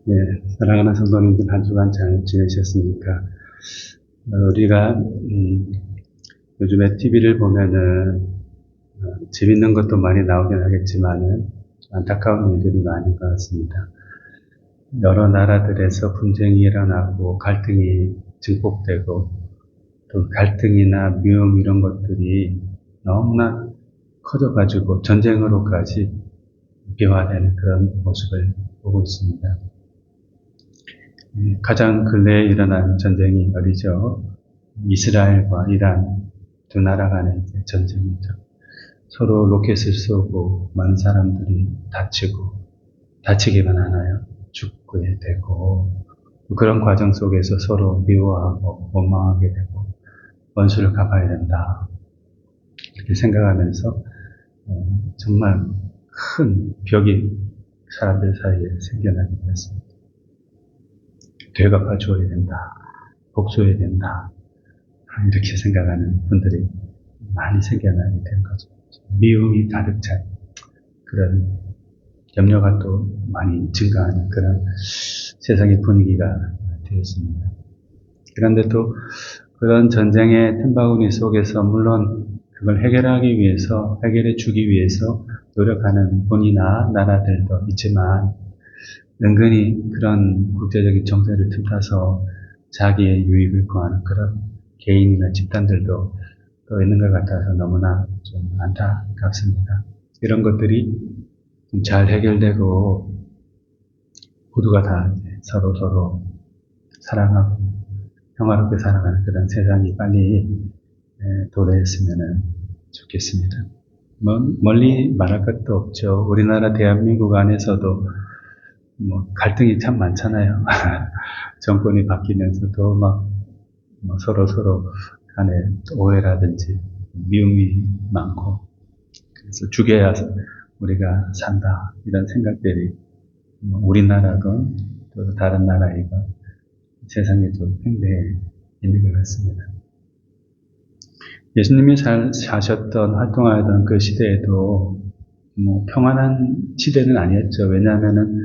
네, 사랑하는 성도님들 한 주간 잘 지내셨습니까? 우리가 요즘에 TV를 보면은 재밌는 것도 많이 나오긴 하겠지만은 좀 안타까운 일들이 많은 것 같습니다. 여러 나라들에서 분쟁이 일어나고 갈등이 증폭되고 또 갈등이나 미움 이런 것들이 너무나 커져가지고 전쟁으로까지 비화되는 그런 모습을 보고 있습니다. 가장 근래에 일어난 전쟁이 어디죠? 이스라엘과 이란 두 나라 간의 전쟁이죠. 서로 로켓을 쏘고 많은 사람들이 다치기만 하나요? 죽게 되고 그런 과정 속에서 서로 미워하고 원망하게 되고 원수를 갚아야 된다. 이렇게 생각하면서 정말 큰 벽이 사람들 사이에 생겨나게 되었습니다. 되갚아 줘야 된다. 복수해야 된다. 이렇게 생각하는 분들이 많이 생겨나게 된 거죠. 미움이 가득 찬 그런 염려가 또 많이 증가하는 그런 세상의 분위기가 되었습니다. 그런데 또 그런 전쟁의 틈바구니 속에서 물론 그걸 해결해 주기 위해서 노력하는 본이나 나라들도 있지만 은근히 그런 국제적인 정세를 틈타서 자기의 유익을 구하는 그런 개인이나 집단들도 또 있는 것 같아서 너무나 좀 안타깝습니다. 이런 것들이 좀 잘 해결되고 모두가 다 서로 사랑하고 평화롭게 살아가는 그런 세상이 빨리 도래했으면 좋겠습니다. 멀리 말할 것도 없죠. 우리나라 대한민국 안에서도 갈등이 참 많잖아요. 정권이 바뀌면서도 서로 간에 오해라든지 미움이 많고 그래서 죽여야 우리가 산다 이런 생각들이 우리나라건 또 다른 나라이건 세상에 좀 팽배해 있는 것 같습니다. 예수님이 사셨던 활동하던 그 시대에도 평안한 시대는 아니었죠. 왜냐하면은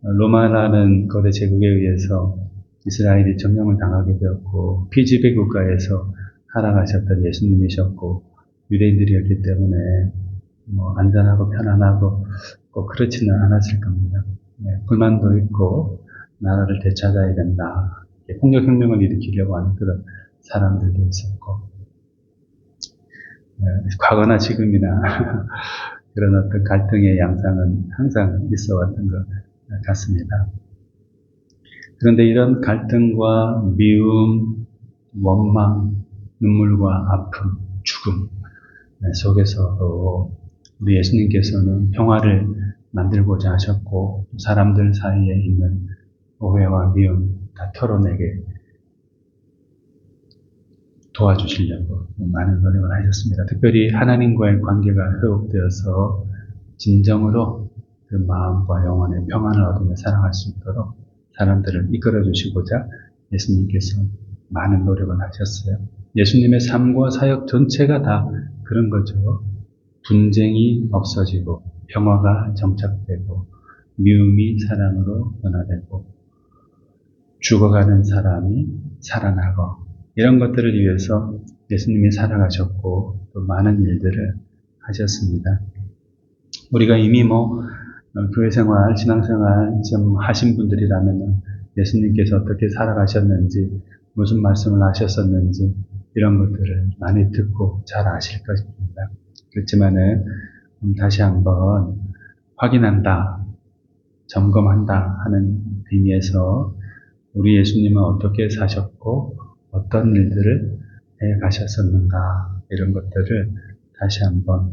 로마라는 거대 제국에 의해서 이스라엘이 점령을 당하게 되었고 피지배 국가에서 살아가셨던 예수님이셨고 유대인들이었기 때문에 안전하고 편안하고 꼭 그렇지는 않았을 겁니다. 불만도 있고 나라를 되찾아야 된다. 폭력혁명을 일으키려고 하는 그런 사람들도 있었고 과거나 지금이나 그런 어떤 갈등의 양상은 항상 있어 왔던 것 같습니다. 그런데 이런 갈등과 미움, 원망, 눈물과 아픔, 죽음 속에서도 우리 예수님께서는 평화를 만들고자 하셨고 사람들 사이에 있는 오해와 미움 다 털어내게 도와주시려고 많은 노력을 하셨습니다. 특별히 하나님과의 관계가 회복되어서 진정으로 그 마음과 영혼의 평안을 얻으며 살아갈 수 있도록 사람들을 이끌어 주시고자 예수님께서 많은 노력을 하셨어요. 예수님의 삶과 사역 전체가 다 그런 거죠. 분쟁이 없어지고 평화가 정착되고 미움이 사랑으로 변화되고 죽어가는 사람이 살아나고 이런 것들을 위해서 예수님이 살아가셨고 또 많은 일들을 하셨습니다. 우리가 이미 교회 생활, 신앙생활 좀 하신 분들이라면 예수님께서 어떻게 살아가셨는지 무슨 말씀을 하셨었는지 이런 것들을 많이 듣고 잘 아실 것입니다. 그렇지만은 다시 한번 확인한다, 점검한다 하는 의미에서 우리 예수님은 어떻게 사셨고 어떤 일들을 해 가셨었는가 이런 것들을 다시 한번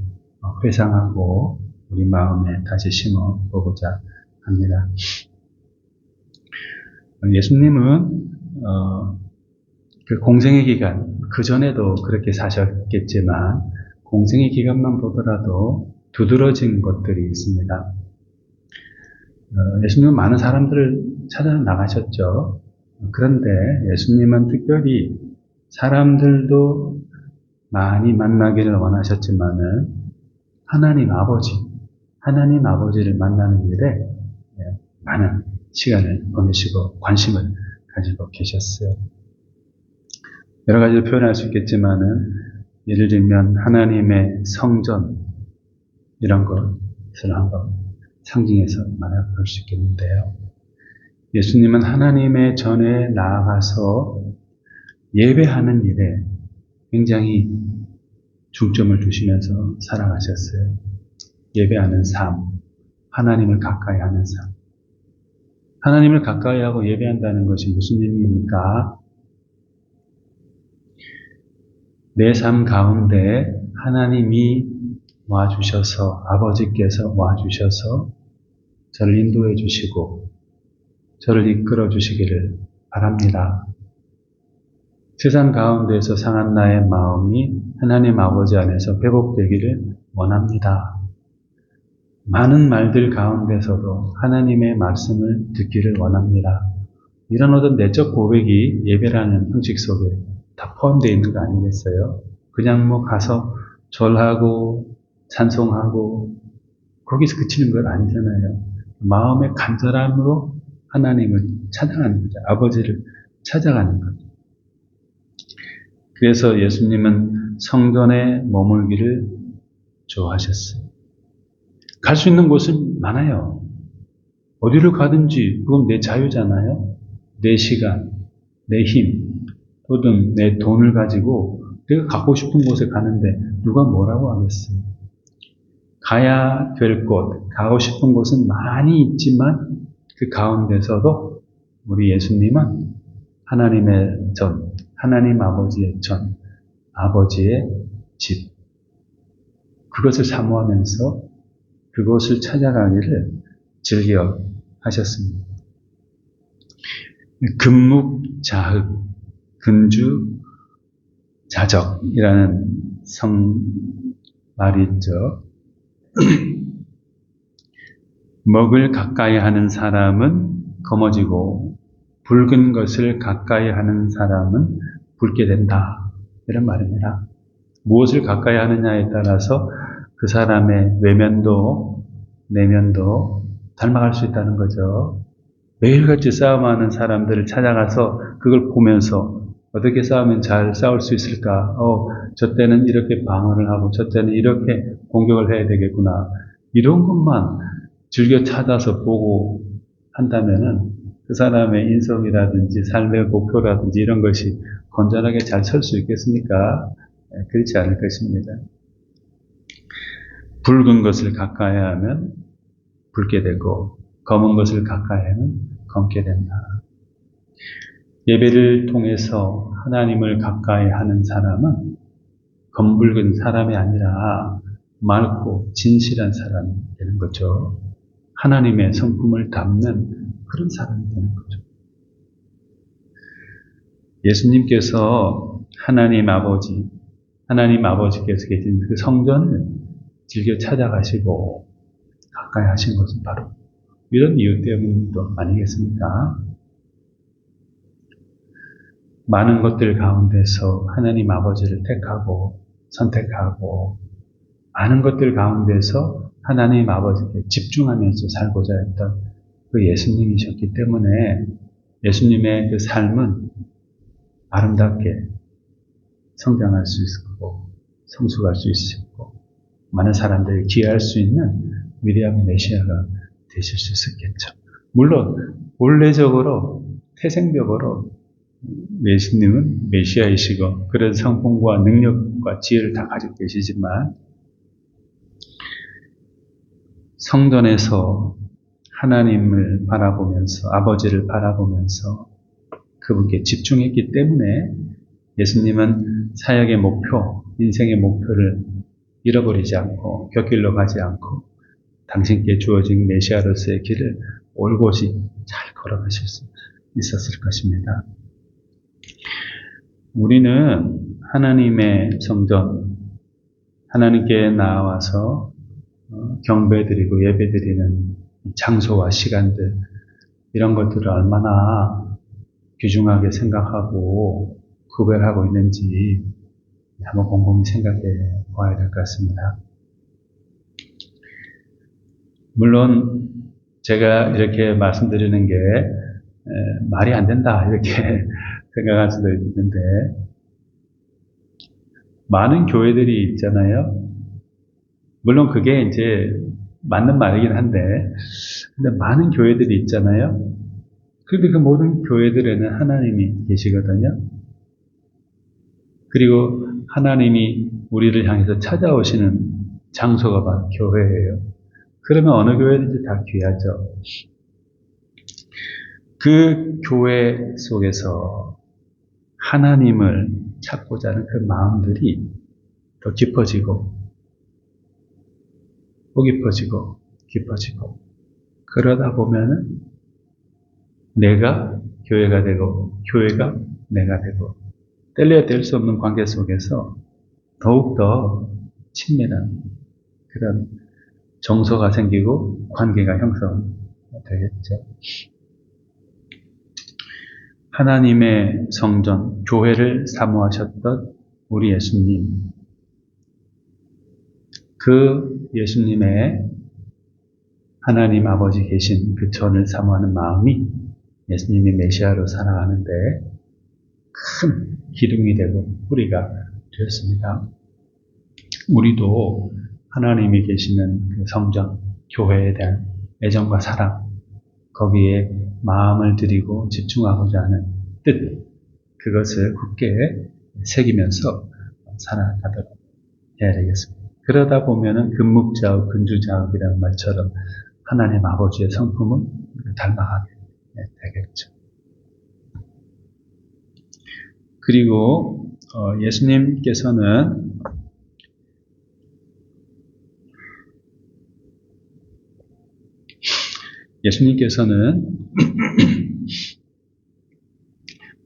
회상하고 우리 마음에 다시 심어 보고자 합니다. 예수님은 그 공생의 기간 그 전에도 그렇게 사셨겠지만 공생의 기간만 보더라도 두드러진 것들이 있습니다. 예수님은 많은 사람들을 찾아 나가셨죠. 그런데 예수님은 특별히 사람들도 많이 만나기를 원하셨지만은 하나님 아버지를 만나는 일에 많은 시간을 보내시고 관심을 가지고 계셨어요. 여러 가지로 표현할 수 있겠지만은 예를 들면 하나님의 성전 이런 것을 한번 상징해서 말해볼 수 있겠는데요. 예수님은 하나님의 전에 나아가서 예배하는 일에 굉장히 중점을 두시면서 살아가셨어요. 예배하는 삶, 하나님을 가까이 하는 삶. 하나님을 가까이 하고 예배한다는 것이 무슨 의미입니까? 내 삶 가운데 하나님이 와주셔서, 아버지께서 와주셔서 저를 인도해 주시고 저를 이끌어 주시기를 바랍니다. 세상 가운데서 상한 나의 마음이 하나님 아버지 안에서 회복되기를 원합니다. 많은 말들 가운데서도 하나님의 말씀을 듣기를 원합니다. 이런 어떤 내적 고백이 예배라는 형식 속에 다 포함되어 있는 거 아니겠어요? 그냥 뭐 가서 절하고 찬송하고 거기서 그치는 건 아니잖아요. 마음의 간절함으로 하나님을 찾아가는 거죠. 아버지를 찾아가는 거죠. 그래서 예수님은 성전에 머물기를 좋아하셨어요. 갈 수 있는 곳은 많아요. 어디를 가든지 그건 내 자유잖아요. 내 시간, 내 힘, 또는 내 돈을 가지고 내가 가고 싶은 곳에 가는데 누가 뭐라고 하겠어요. 가야 될 곳, 가고 싶은 곳은 많이 있지만 그 가운데서도 우리 예수님은 하나님의 전, 하나님 아버지의 전, 아버지의 집, 그것을 사모하면서 그곳을 찾아가기를 즐겨 하셨습니다. 금묵자흑, 근주자적이라는 성말이 있죠. 먹을 가까이 하는 사람은 검어지고 붉은 것을 가까이 하는 사람은 붉게 된다. 이런 말입니다. 무엇을 가까이 하느냐에 따라서 그 사람의 외면도 내면도 닮아갈 수 있다는 거죠. 매일같이 싸움하는 사람들을 찾아가서 그걸 보면서 어떻게 싸우면 잘 싸울 수 있을까? 저 때는 이렇게 방어를 하고 저 때는 이렇게 공격을 해야 되겠구나. 이런 것만 즐겨 찾아서 보고 한다면은 그 사람의 인성이라든지 삶의 목표라든지 이런 것이 건전하게 잘 설 수 있겠습니까? 그렇지 않을 것입니다. 붉은 것을 가까이 하면 붉게 되고 검은 것을 가까이 하면 검게 된다. 예배를 통해서 하나님을 가까이 하는 사람은 검붉은 사람이 아니라 맑고 진실한 사람이 되는 거죠. 하나님의 성품을 담는 그런 사람이 되는 거죠. 예수님께서 하나님 아버지께서 계신 그 성전을 즐겨 찾아가시고 가까이 하신 것은 바로 이런 이유 때문도 아니겠습니까? 많은 것들 가운데서 하나님 아버지를 택하고 선택하고 많은 것들 가운데서 하나님 아버지께 집중하면서 살고자 했던 그 예수님이셨기 때문에 예수님의 그 삶은 아름답게 성장할 수 있었고 성숙할 수 있었고 많은 사람들이 기여할 수 있는 위대한 메시아가 되실 수 있었겠죠. 물론 본래적으로 태생적으로 예수님은 메시아이시고 그런 성품과 능력과 지혜를 다 가지고 계시지만 성전에서 하나님을 바라보면서 아버지를 바라보면서 그분께 집중했기 때문에 예수님은 사역의 목표, 인생의 목표를 잃어버리지 않고 곁길로 가지 않고 당신께 주어진 메시아로서의 길을 올곧이 잘 걸어가실 수 있었을 것입니다. 우리는 하나님의 성전, 하나님께 나와서 경배드리고 예배드리는 장소와 시간들 이런 것들을 얼마나 귀중하게 생각하고 구별하고 있는지 한번 곰곰이 생각해 보아야 될 것 같습니다. 물론 제가 이렇게 말씀드리는 게 말이 안 된다 이렇게 생각할 수도 있는데 많은 교회들이 있잖아요. 물론 그게 이제 맞는 말이긴 한데 근데 많은 교회들이 있잖아요. 그런데 그 모든 교회들에는 하나님이 계시거든요. 그리고 하나님이 우리를 향해서 찾아오시는 장소가 바로 교회예요. 그러면 어느 교회든지 다 귀하죠. 그 교회 속에서 하나님을 찾고자 하는 그 마음들이 더 깊어지고 또 깊어지고 깊어지고 그러다 보면은 내가 교회가 되고 교회가 내가 되고 뗄래야 뗄 수 없는 관계 속에서 더욱더 친밀한 그런 정서가 생기고 관계가 형성되겠죠. 하나님의 성전, 교회를 사모하셨던 우리 예수님, 그 예수님의 하나님 아버지 계신 그 전을 사모하는 마음이 예수님이 메시아로 살아가는데 큰 기둥이 되고 뿌리가 되었습니다. 우리도 하나님이 계시는 그 성전, 교회에 대한 애정과 사랑, 거기에 마음을 들이고 집중하고자 하는 뜻, 그것을 굳게 새기면서 살아가도록 해야 되겠습니다. 그러다 보면은 금묵자욱, 근주자욱이라는 말처럼 하나님 아버지의 성품을 닮아가게 되겠죠. 그리고 예수님께서는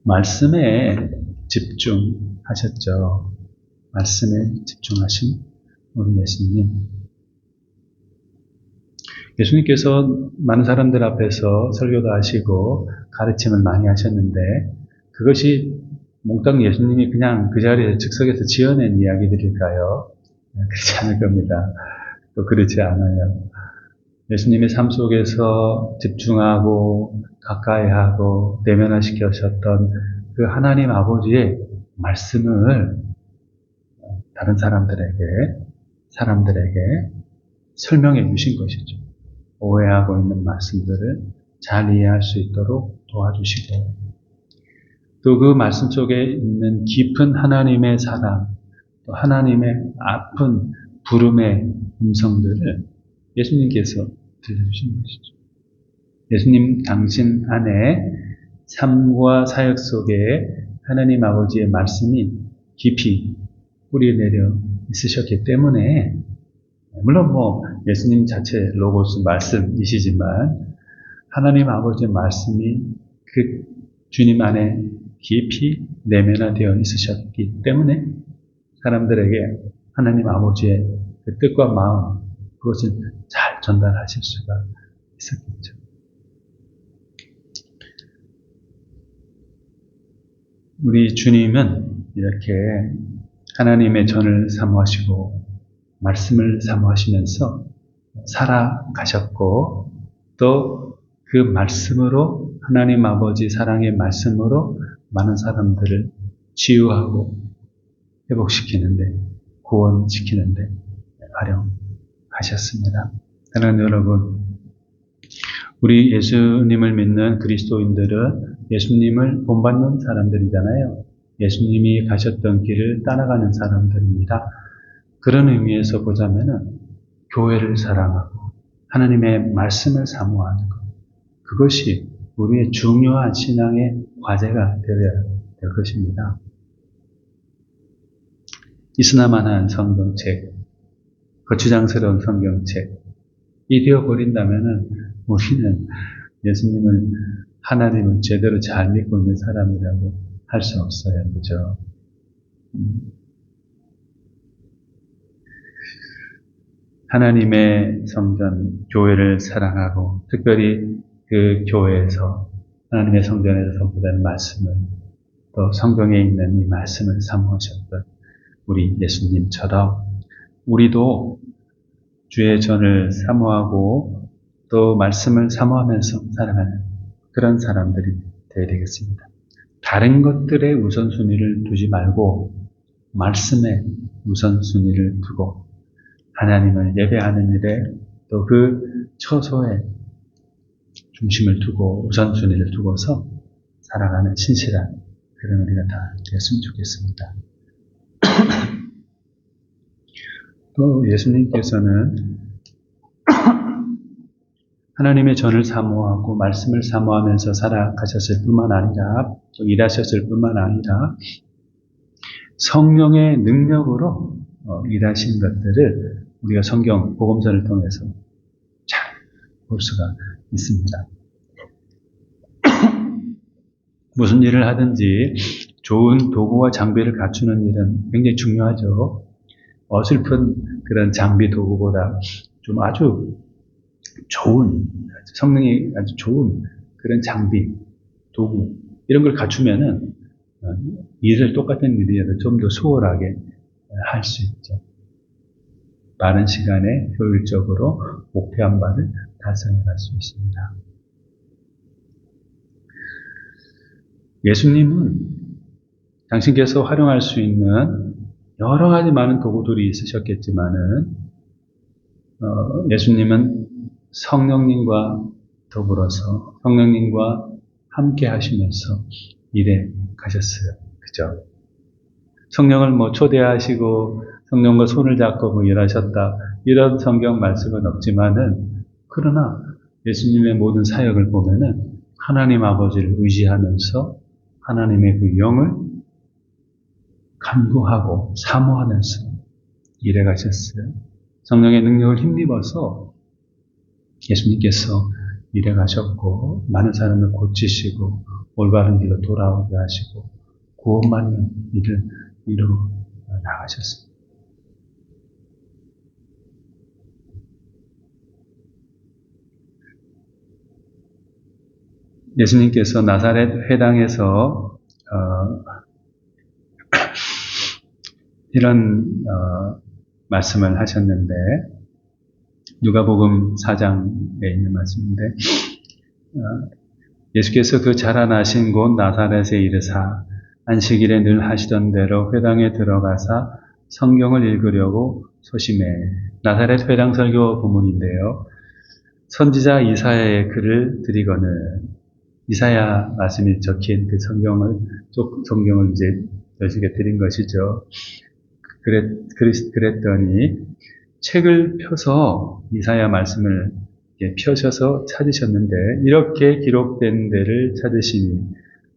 말씀에 집중하셨죠. 말씀에 집중하신 우리 예수님. 예수님께서 많은 사람들 앞에서 설교도 하시고 가르침을 많이 하셨는데 그것이 몽땅 예수님이 그냥 그 자리에 즉석에서 지어낸 이야기들일까요? 그렇지 않을 겁니다. 또 그렇지 않아요. 예수님의 삶 속에서 집중하고 가까이하고 내면화시키셨던 그 하나님 아버지의 말씀을 다른 사람들에게 설명해 주신 것이죠. 오해하고 있는 말씀들을 잘 이해할 수 있도록 도와주시고 또 그 말씀 속에 있는 깊은 하나님의 사랑, 또 하나님의 아픈 부름의 음성들을 예수님께서 들려주신 것이죠. 예수님 당신 안에 삶과 사역 속에 하나님 아버지의 말씀이 깊이 뿌리내려 있으셨기 때문에 물론 예수님 자체 로고스 말씀이시지만 하나님 아버지의 말씀이 그 주님 안에 깊이 내면화되어 있으셨기 때문에 사람들에게 하나님 아버지의 그 뜻과 마음 그것을 잘 전달하실 수가 있었겠죠. 우리 주님은 이렇게 하나님의 전을 사모하시고 말씀을 사모하시면서 살아가셨고 또 그 말씀으로 하나님 아버지 사랑의 말씀으로 많은 사람들을 치유하고 회복시키는데 구원시키는데 활용하셨습니다. 사랑하는 여러분, 우리 예수님을 믿는 그리스도인들은 예수님을 본받는 사람들이잖아요. 예수님이 가셨던 길을 따라가는 사람들입니다. 그런 의미에서 보자면은 교회를 사랑하고 하나님의 말씀을 사모하는 것, 그것이 우리의 중요한 신앙의 과제가 되어야 될 것입니다. 이스나만한 성경책, 거추장스러운 성경책, 이 되어버린다면은 우리는 예수님을, 하나님을 제대로 잘 믿고 있는 사람이라고 할 수 없어요. 그죠? 하나님의 성전, 교회를 사랑하고 특별히 그 교회에서 하나님의 성전에서 선포되는 말씀을 또 성경에 있는 이 말씀을 사모하셨던 우리 예수님처럼 우리도 주의 전을 사모하고 또 말씀을 사모하면서 살아가는 그런 사람들이 되어야 되겠습니다. 다른 것들의 우선순위를 두지 말고 말씀에 우선순위를 두고 하나님을 예배하는 일에 또 그 처소에 중심을 두고 우선순위를 두고서 살아가는 신실한 그런 우리가 다 되었으면 좋겠습니다. 또 예수님께서는 하나님의 전을 사모하고 말씀을 사모하면서 살아가셨을 뿐만 아니라 또 일하셨을 뿐만 아니라 성령의 능력으로 일하신 것들을 우리가 성경 복음서를 통해서 잘 볼 수가 있습니다. 무슨 일을 하든지 좋은 도구와 장비를 갖추는 일은 굉장히 중요하죠. 어설픈 그런 장비 도구보다 좀 아주 좋은, 성능이 아주 좋은 그런 장비, 도구, 이런 걸 갖추면은 일을 똑같은 일이라도 좀 더 수월하게 할 수 있죠. 빠른 시간에 효율적으로 목표한 바를 달성해 갈 수 있습니다. 예수님은 당신께서 활용할 수 있는 여러 가지 많은 도구들이 있으셨겠지만은 예수님은 성령님과 더불어서 성령님과 함께 하시면서 일해 가셨어요. 그죠? 성령을 초대하시고 성령과 손을 잡고 일하셨다. 이런 성경 말씀은 없지만은 그러나 예수님의 모든 사역을 보면은 하나님 아버지를 의지하면서 하나님의 그 영을 간구하고 사모하면서 일해 가셨어요. 성령의 능력을 힘입어서 예수님께서 일해 가셨고 많은 사람을 고치시고 올바른 길로 돌아오게 하시고 구원받는 일을 이루어 나가셨습니다. 예수님께서 나사렛 회당에서 이런 말씀을 하셨는데 누가복음 4장에 있는 말씀인데 예수께서 그 자라나신 곳 나사렛에 이르사 안식일에 늘 하시던 대로 회당에 들어가사 성경을 읽으려고 소심해. 나사렛 회당 설교 본문인데요. 선지자 이사야의 글을 드리거늘 이사야 말씀이 적힌 그 성경을 이제 여시게 드린 것이죠. 그랬더니 책을 펴서 이사야 말씀을 펴셔서 찾으셨는데 이렇게 기록된 데를 찾으시니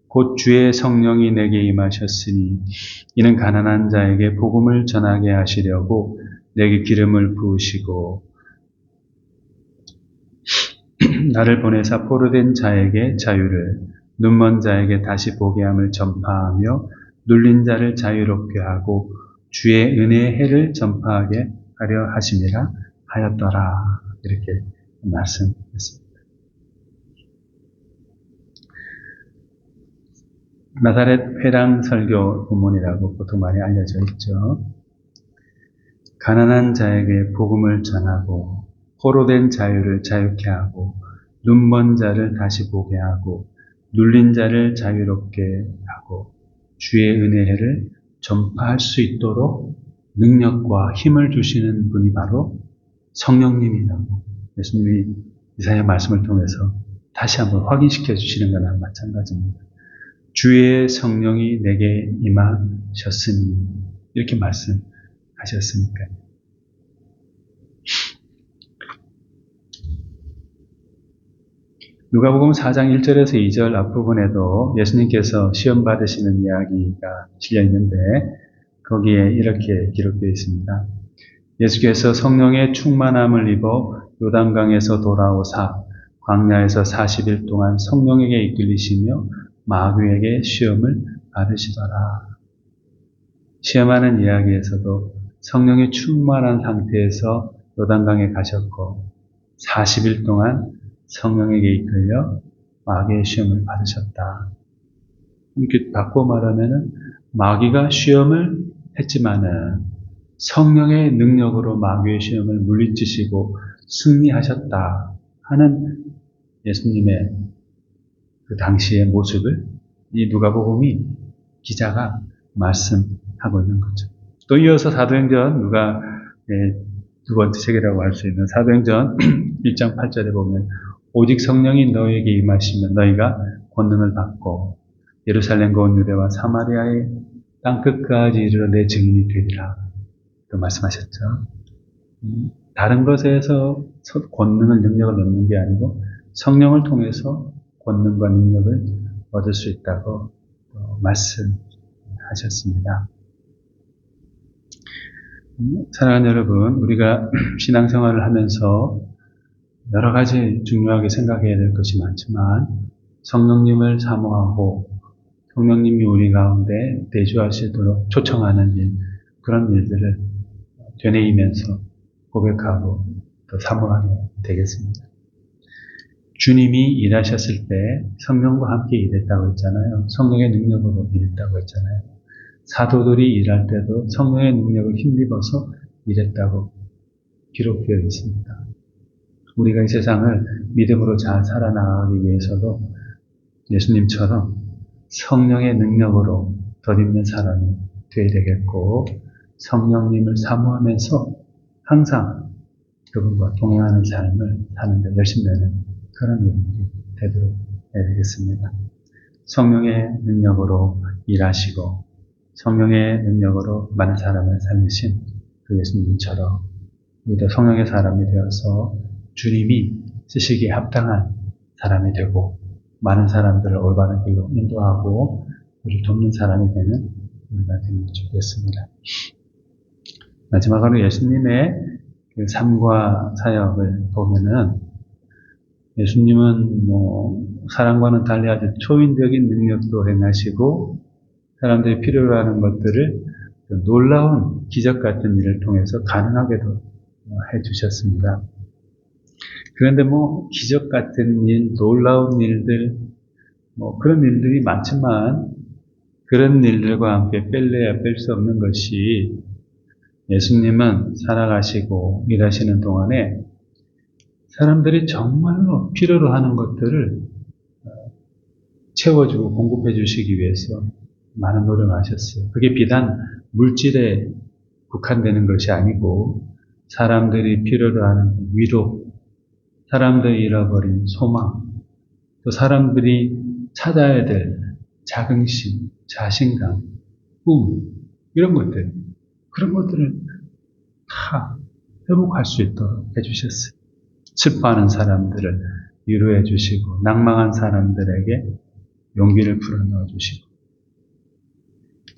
곧 주의 성령이 내게 임하셨으니 이는 가난한 자에게 복음을 전하게 하시려고 내게 기름을 부으시고 나를 보내사 포로된 자에게 자유를 눈먼 자에게 다시 보게 함을 전파하며 눌린 자를 자유롭게 하고 주의 은혜의 해를 전파하게 하려 하심이라 하였더라. 이렇게 말씀했습니다. 나사렛 회당 설교 본문이라고 보통 많이 알려져 있죠. 가난한 자에게 복음을 전하고 포로된 자유를 자유케 하고 눈먼 자를 다시 보게 하고 눌린 자를 자유롭게 하고 주의 은혜를 전파할 수 있도록 능력과 힘을 주시는 분이 바로 성령님이라고 예수님이 이사야 말씀을 통해서 다시 한번 확인시켜 주시는 거나 마찬가지입니다. 주의 성령이 내게 임하셨으니 이렇게 말씀하셨으니까요. 누가복음 4장 1절에서 2절 앞부분에도 예수님께서 시험 받으시는 이야기가 실려 있는데 거기에 이렇게 기록되어 있습니다. 예수께서 성령의 충만함을 입어 요단강에서 돌아오사 광야에서 40일 동안 성령에게 이끌리시며 마귀에게 시험을 받으시더라. 시험하는 이야기에서도 성령이 충만한 상태에서 요단강에 가셨고 40일 동안 성령에게 이끌려 마귀의 시험을 받으셨다. 이렇게 바꿔 말하면은 마귀가 시험을 했지만은 성령의 능력으로 마귀의 시험을 물리치시고 승리하셨다 하는 예수님의 그 당시의 모습을 이 누가복음이 기자가 말씀하고 있는 거죠. 또 이어서 사도행전 누가 두 번째 책이라고 할 수 있는 사도행전 1장 8절에 보면 오직 성령이 너에게 임하시면 너희가 권능을 받고 예루살렘과 온 유대와 사마리아의 땅끝까지 이르러 내 증인이 되리라. 또 말씀하셨죠. 다른 것에서 권능을 능력을 얻는 게 아니고 성령을 통해서 권능과 능력을 얻을 수 있다고 말씀하셨습니다. 사랑하는 여러분, 우리가 신앙생활을 하면서 여러 가지 중요하게 생각해야 될 것이 많지만 성령님을 사모하고 성령님이 우리 가운데 내주하시도록 초청하는 일, 그런 일들을 되뇌이면서 고백하고 또 사모하게 되겠습니다. 주님이 일하셨을 때 성령과 함께 일했다고 했잖아요. 성령의 능력으로 일했다고 했잖아요. 사도들이 일할 때도 성령의 능력을 힘입어서 일했다고 기록되어 있습니다. 우리가 이 세상을 믿음으로 잘 살아나가기 위해서도 예수님처럼 성령의 능력으로 덧입는 사람이 되어야 되겠고 성령님을 사모하면서 항상 그분과 동행하는 삶을 사는데 열심내는 그런 일이 되도록 해야 되겠습니다. 성령의 능력으로 일하시고 성령의 능력으로 많은 사람을 살리신 그 예수님처럼 우리도 성령의 사람이 되어서 주님이 쓰시기에 합당한 사람이 되고 많은 사람들을 올바른 길로 인도하고 우리를 돕는 사람이 되는 우리가 되면 좋겠습니다. 마지막으로 예수님의 그 삶과 사역을 보면은 예수님은 사람과는 달리 아주 초인적인 능력도 행하시고 사람들이 필요로 하는 것들을 놀라운 기적 같은 일을 통해서 가능하게도 해주셨습니다. 그런데 기적 같은 일, 놀라운 일들, 그런 일들이 많지만 그런 일들과 함께 뺄래야 뺄 수 없는 것이 예수님은 살아가시고 일하시는 동안에 사람들이 정말로 필요로 하는 것들을 채워주고 공급해 주시기 위해서 많은 노력을 하셨어요. 그게 비단 물질에 국한되는 것이 아니고 사람들이 필요로 하는 위로, 사람들이 잃어버린 소망, 또 사람들이 찾아야 될 자긍심, 자신감, 꿈, 이런 것들, 그런 것들을 다 회복할 수 있도록 해주셨어요. 슬퍼하는 사람들을 위로해 주시고 낭망한 사람들에게 용기를 불어넣어 주시고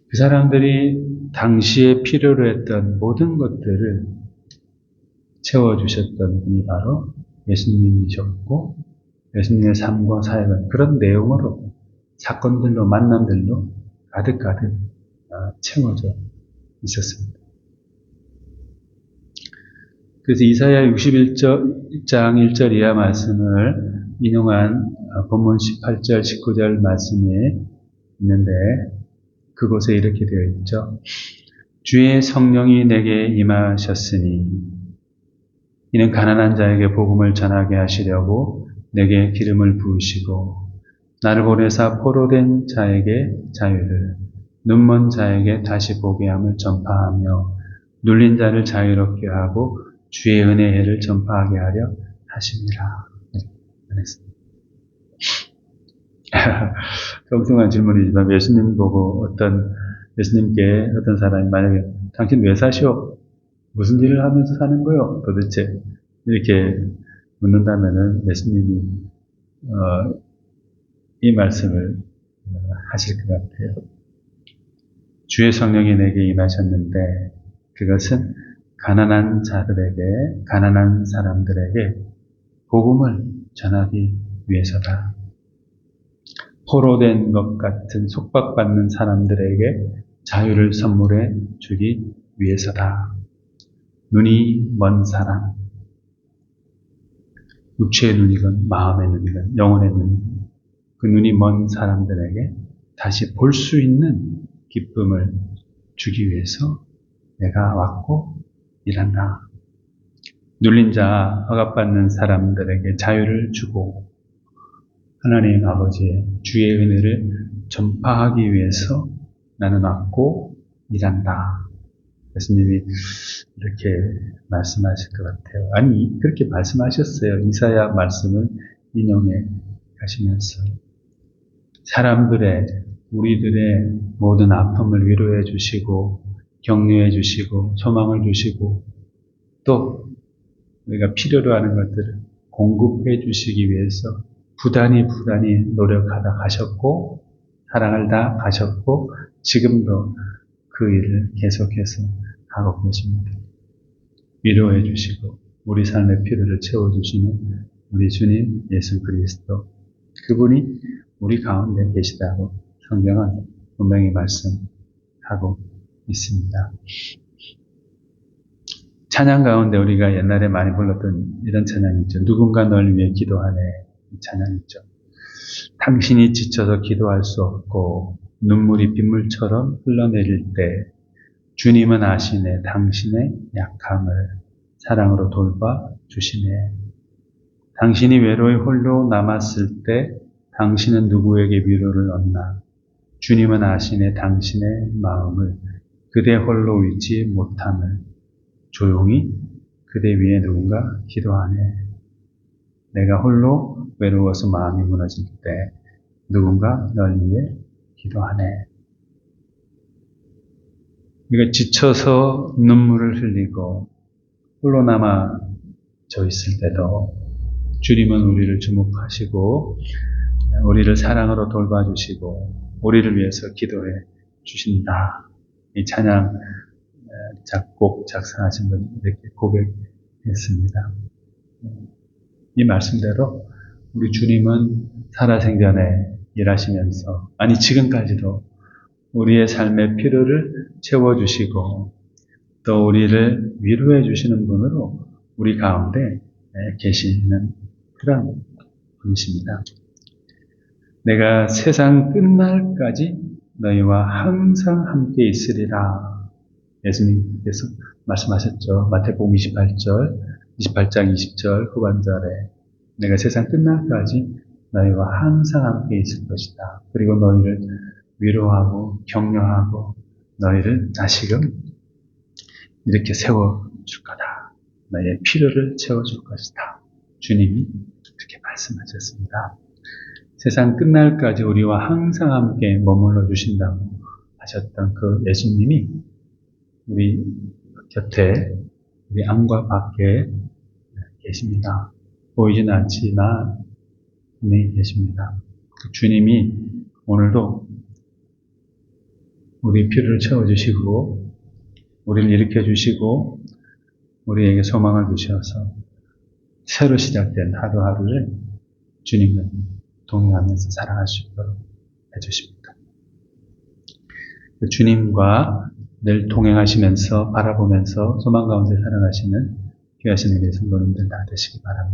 그 사람들이 당시에 필요로 했던 모든 것들을 채워주셨던 분이 바로 예수님이셨고 예수님의 삶과 사역은 그런 내용으로 사건들로 만남들로 가득가득 채워져 있었습니다. 그래서 이사야 61장 1절 이하 말씀을 인용한 본문 18절, 19절 말씀이 있는데 그곳에 이렇게 되어 있죠. 주의 성령이 내게 임하셨으니 이는 가난한 자에게 복음을 전하게 하시려고 내게 기름을 부으시고 나를 보내사 포로된 자에게 자유를 눈먼 자에게 다시 보게 함을 전파하며 눌린 자를 자유롭게 하고 주의 은혜의 해를 전파하게 하려 하심이라. 엉뚱한 질문이지만 예수님 보고 예수님께 어떤 사람이 만약에 당신 왜 사시오? 무슨 일을 하면서 사는 거요? 도대체 이렇게 묻는다면은 예수님이 이 말씀을 하실 것 같아요. 주의 성령이 내게 임하셨는데 그것은 가난한 자들에게, 가난한 사람들에게 복음을 전하기 위해서다. 포로된 것 같은 속박받는 사람들에게 자유를 선물해 주기 위해서다. 눈이 먼 사람, 육체의 눈이건 마음의 눈이건 영혼의 눈이건 그 눈이 먼 사람들에게 다시 볼 수 있는 기쁨을 주기 위해서 내가 왔고 일한다. 눌린 자, 억압받는 사람들에게 자유를 주고 하나님 아버지의 주의 은혜를 전파하기 위해서 나는 왔고 일한다. 예수님이 이렇게 말씀하실 것 같아요. 아니, 그렇게 말씀하셨어요. 이사야 말씀을 인용해 가시면서. 사람들의, 우리들의 모든 아픔을 위로해 주시고, 격려해 주시고, 소망을 주시고, 또 우리가 필요로 하는 것들을 공급해 주시기 위해서 부단히 노력하다 가셨고, 사랑을 다 가셨고, 지금도 그 일을 계속해서 하고 계십니다. 위로해 주시고 우리 삶의 필요를 채워주시는 우리 주님 예수 그리스도, 그분이 우리 가운데 계시다고 성경은 분명히 말씀하고 있습니다. 찬양 가운데 우리가 옛날에 많이 불렀던 이런 찬양이 있죠. 누군가 널 위해 기도하네. 이 찬양이 있죠. 당신이 지쳐서 기도할 수 없고 눈물이 빗물처럼 흘러내릴 때 주님은 아시네. 당신의 약함을 사랑으로 돌봐주시네. 당신이 외로이 홀로 남았을 때 당신은 누구에게 위로를 얻나. 주님은 아시네. 당신의 마음을 그대 홀로 잊지 못함을. 조용히 그대 위에 누군가 기도하네. 내가 홀로 외로워서 마음이 무너질 때 누군가 널 위해 기도하네. 우리가 지쳐서 눈물을 흘리고 홀로 남아져 있을 때도 주님은 우리를 주목하시고 우리를 사랑으로 돌봐주시고 우리를 위해서 기도해 주신다. 이 찬양 작곡 작사하신 분이 이렇게 고백했습니다. 이 말씀대로 우리 주님은 살아생전에 일하시면서, 아니 지금까지도 우리의 삶의 필요를 채워주시고 또 우리를 위로해 주시는 분으로 우리 가운데 계시는 그런 분이십니다. 내가 세상 끝날까지 너희와 항상 함께 있으리라. 예수님께서 말씀하셨죠. 마태복음 28장 20절 후반절에 내가 세상 끝날까지 너희와 항상 함께 있을 것이다. 그리고 너희를 위로하고 격려하고 너희를 다시금 이렇게 세워줄 거다. 너희의 필요를 채워줄 것이다. 주님이 그렇게 말씀하셨습니다. 세상 끝날까지 우리와 항상 함께 머물러 주신다고 하셨던 그 예수님이 우리 곁에, 우리 안과 밖에 계십니다. 보이지는 않지만 분명히 계십니다. 그 주님이 오늘도 우리 필요를 채워주시고 우리를 일으켜주시고 우리에게 소망을 주셔서 새로 시작된 하루하루를 주님은 동행하면서 살아갈 수 있도록 해주십니다. 주님과 늘 동행하시면서 바라보면서 소망 가운데 살아가시는 귀하신 우리 성도님들 다 되시기 바랍니다.